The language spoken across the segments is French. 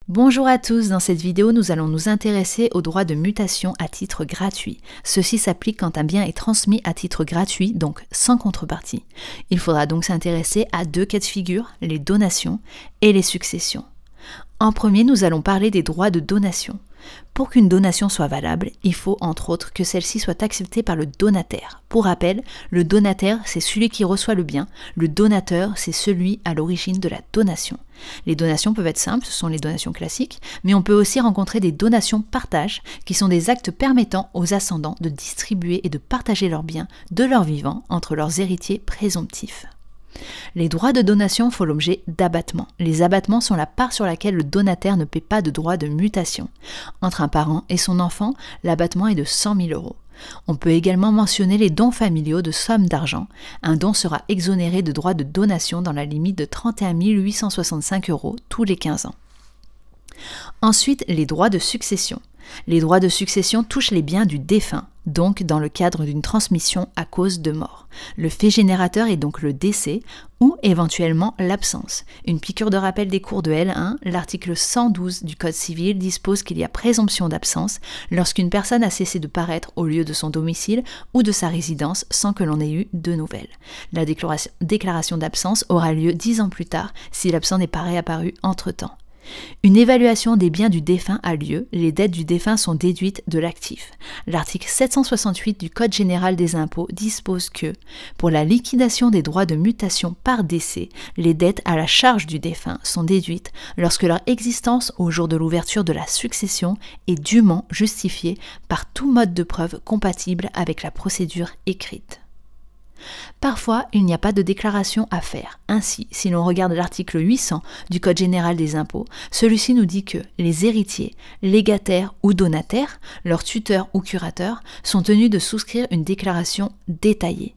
Bonjour à tous, dans cette vidéo nous allons nous intéresser aux droits de mutation à titre gratuit. Ceci s'applique quand un bien est transmis à titre gratuit, donc sans contrepartie. Il faudra donc s'intéresser à deux cas de figure, les donations et les successions. En premier, nous allons parler des droits de donation. Pour qu'une donation soit valable, il faut entre autres que celle-ci soit acceptée par le donataire. Pour rappel, le donataire, c'est celui qui reçoit le bien, le donateur, c'est celui à l'origine de la donation. Les donations peuvent être simples, ce sont les donations classiques, mais on peut aussi rencontrer des donations partage, qui sont des actes permettant aux ascendants de distribuer et de partager leurs biens de leur vivant entre leurs héritiers présomptifs. Les droits de donation font l'objet d'abattements. Les abattements sont la part sur laquelle le donataire ne paie pas de droit de mutation. Entre un parent et son enfant, l'abattement est de 100 000 €. On peut également mentionner les dons familiaux de sommes d'argent. Un don sera exonéré de droits de donation dans la limite de 31 865 € tous les 15 ans. Ensuite, les droits de succession. Les droits de succession touchent les biens du défunt, donc dans le cadre d'une transmission à cause de mort. Le fait générateur est donc le décès ou éventuellement l'absence. Une piqûre de rappel des cours de L1, l'article 112 du Code civil dispose qu'il y a présomption d'absence lorsqu'une personne a cessé de paraître au lieu de son domicile ou de sa résidence sans que l'on ait eu de nouvelles. La déclaration d'absence aura lieu 10 ans plus tard si l'absent n'est pas réapparu entre-temps. Une évaluation des biens du défunt a lieu, les dettes du défunt sont déduites de l'actif. L'article 768 du Code général des impôts dispose que, pour la liquidation des droits de mutation par décès, les dettes à la charge du défunt sont déduites lorsque leur existence au jour de l'ouverture de la succession est dûment justifiée par tout mode de preuve compatible avec la procédure écrite. Parfois, il n'y a pas de déclaration à faire. Ainsi, si l'on regarde l'article 800 du Code général des impôts, celui-ci nous dit que les héritiers, légataires ou donataires, leurs tuteurs ou curateurs, sont tenus de souscrire une déclaration détaillée.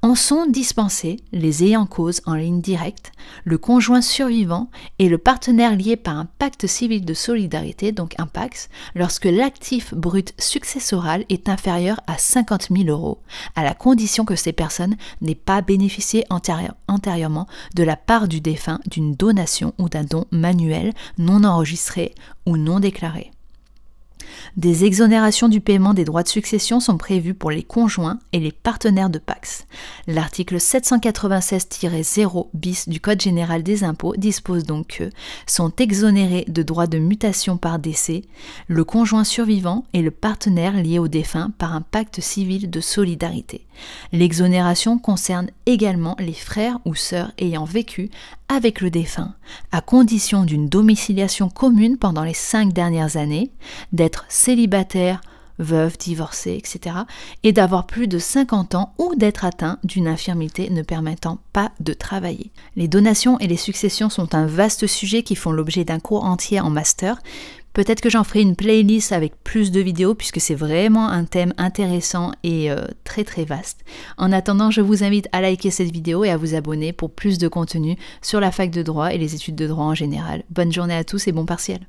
En sont dispensés les ayants cause en ligne directe, le conjoint survivant et le partenaire lié par un pacte civil de solidarité, donc un PACS, lorsque l'actif brut successoral est inférieur à 50 000 €, à la condition que ces personnes n'aient pas bénéficié antérieurement de la part du défunt d'une donation ou d'un don manuel non enregistré ou non déclaré. Des exonérations du paiement des droits de succession sont prévues pour les conjoints et les partenaires de PACS. L'article 796-0 bis du Code général des impôts dispose donc que sont exonérés de droits de mutation par décès le conjoint survivant et le partenaire lié au défunt par un pacte civil de solidarité. L'exonération concerne également les frères ou sœurs ayant vécu avec le défunt, à condition d'une domiciliation commune pendant les 5 dernières années, d'être célibataire, veuve, divorcée, etc., et d'avoir plus de 50 ans ou d'être atteint d'une infirmité ne permettant pas de travailler. Les donations et les successions sont un vaste sujet qui font l'objet d'un cours entier en master. Peut-être que j'en ferai une playlist avec plus de vidéos puisque c'est vraiment un thème intéressant et très très vaste. En attendant, je vous invite à liker cette vidéo et à vous abonner pour plus de contenu sur la fac de droit et les études de droit en général. Bonne journée à tous et bon partiel.